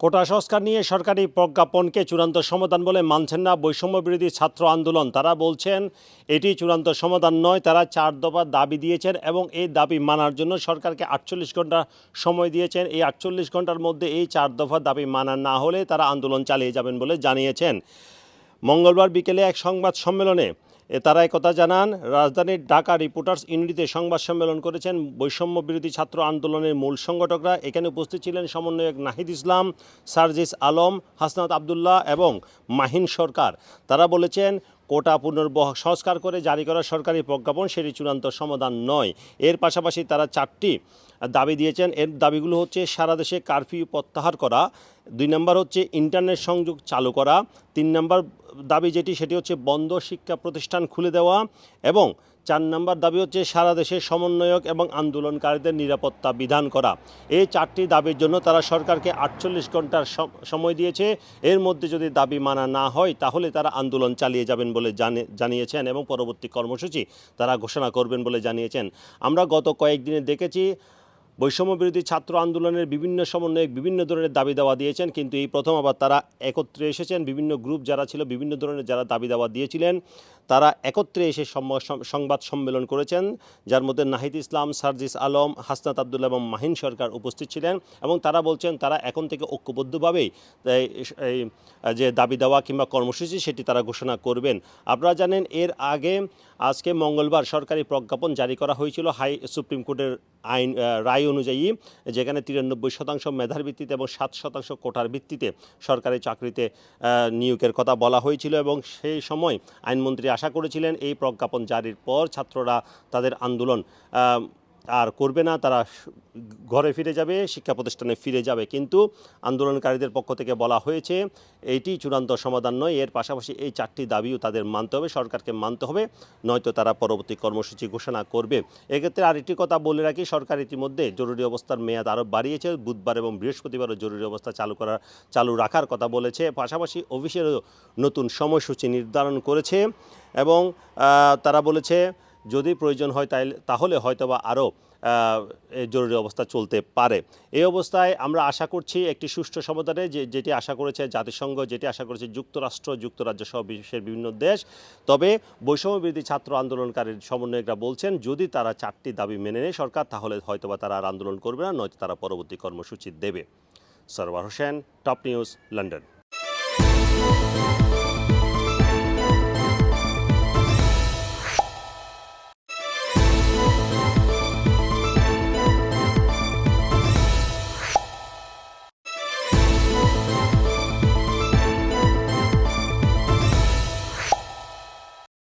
কোটা সংস্কার নিয়ে সরকারি প্রজ্ঞাপনকে চূড়ান্ত সমাধান বলে মানছেন না বৈষম্য বিরোধী ছাত্র আন্দোলন। তারা বলছেন এটি চূড়ান্ত সমাধান নয়। তারা 4 দফা দাবি দিয়েছেন এবং এই দাবি মানার জন্য সরকারকে 48 ঘন্টা সময় দিয়েছেন। এই 48 ঘন্টার মধ্যে এই 4 দফা দাবি মানা না হলে তারা আন্দোলন চালিয়ে যাবেন বলে জানিয়েছেন। মঙ্গলবার বিকেলে এক সংবাদ সম্মেলনে তারা একথা জানান। রাজধানীর ঢাকা রিপোর্টার্স ইউনিটিতে সংবাদ সম্মেলন করেছেন বৈষম্য বিরোধী ছাত্র আন্দোলনের মূল সংগঠকরা। এখানে উপস্থিত ছিলেন সমন্বয়ক নাহিদ ইসলাম, সার্জিস আলম, হাসনাত আবদুল্লাহ এবং মাহিন সরকার। তারা বলেছেন কোটা সংস্কার করে জারি করা সরকারি প্রজ্ঞাপন সেটি চূড়ান্ত সমাধান নয়। এর পাশাপাশি তারা 4টি দাবি দিয়েছেন। এর দাবিগুলো হচ্ছে সারা দেশে কারফিউ প্রত্যাহার করা, 2 নম্বর হচ্ছে ইন্টারনেট সংযোগ চালু করা, 3 নম্বর দাবি সেটি হচ্ছে বন্ধ শিক্ষা প্রতিষ্ঠান খুলে দেওয়া এবং 4 নম্বর দাবি হচ্ছে সারা দেশে সমন্বয়ক এবং আন্দোলনকারীদের নিরাপত্তা বিধান করা। এই 4টি দাবির জন্য তারা সরকারকে 48 ঘন্টার সময় দিয়েছে। এর মধ্যে যদি দাবি মানা না হয় তাহলে তারা আন্দোলন চালিয়ে যাবেন বলে জানিয়েছেন এবং পরবর্তী কর্মসূচি তারা ঘোষণা করবেন বলে জানিয়েছেন। আমরা গত কয়েকদিনে দেখেছি বৈষম্য বিরোধী ছাত্র আন্দোলনের বিভিন্ন সমন্বয়ক বিভিন্ন ধরনের দাবি দাওয়া দিয়েছেন, কিন্তু এই প্রথম আবার তারা একত্রে এসেছেন। বিভিন্ন গ্রুপ যারা ছিল, বিভিন্ন ধরনের যারা দাবি দাওয়া দিয়েছিলেন, তারা একত্রে এসে সংবাদ সম্মেলন করেছেন, যার মধ্যে নাহিদ ইসলাম, সার্জিস আলম, হাসনাত আবদুল্লাহ এবং মাহিন সরকার উপস্থিত ছিলেন এবং তারা বলছেন তারা এখন থেকে ঐক্যবদ্ধভাবেই এই যে দাবি দেওয়া কিংবা কর্মসূচি সেটি তারা ঘোষণা করবেন। আপনারা জানেন এর আগে আজকে মঙ্গলবার সরকারি প্রজ্ঞাপন জারি করা হয়েছিল সুপ্রিম কোর্টের রায় অনুযায়ী, যেখানে 93% মেধার ভিত্তিতে এবং 7% কোটার ভিত্তিতে সরকারি চাকরিতে নিয়োগের কথা বলা হয়েছিল এবং সেই সময় আইনমন্ত্রী আশা করেছিলেন এই প্রজ্ঞাপন জারির পর ছাত্ররা তাদের আন্দোলন আর করবে না, তারা ঘরে ফিরে যাবে, শিক্ষা প্রতিষ্ঠানে ফিরে যাবে। কিন্তু আন্দোলনকারীদের পক্ষ থেকে বলা হয়েছে এটি চূড়ান্ত সমাধান নয়। এর পাশাপাশি এই 4টি দাবিও তাদের মানতে হবে, সরকারকে মানতে হবে, নয়তো তারা পরবর্তী কর্মসূচি ঘোষণা করবে। এক্ষেত্রে আরেকটি কথা বলে রাখি, সরকার ইতিমধ্যে জরুরি অবস্থার মেয়াদ আরও বাড়িয়েছে। বুধবার এবং বৃহস্পতিবারও জরুরি অবস্থা চালু রাখার কথা বলেছে। পাশাপাশি অফিসেরও নতুন সময়সূচি নির্ধারণ করেছে এবং তারা বলেছে যদি প্রয়োজন হয় তাহলে হয়তোবা আরও জরুরি অবস্থা চলতে পারে। এই অবস্থায় আমরা আশা করছি একটি সুষ্ঠু সমাধানে, যেটি আশা করেছে জাতিসংঘ, যেটি আশা করেছে যুক্তরাষ্ট্র, যুক্তরাজ্য সহ বিশ্বের বিভিন্ন দেশ। তবে বৈষম্য বিরোধী ছাত্র আন্দোলনকারীর সমন্বয়করা বলছেন যদি তারা 4টি দাবি মেনে নেয় সরকার, তাহলে হয়তোবা তারা আর আন্দোলন করবে না, নয়তো তারা পরবর্তী কর্মসূচি দেবে। Sarwar Hossain, top news, London.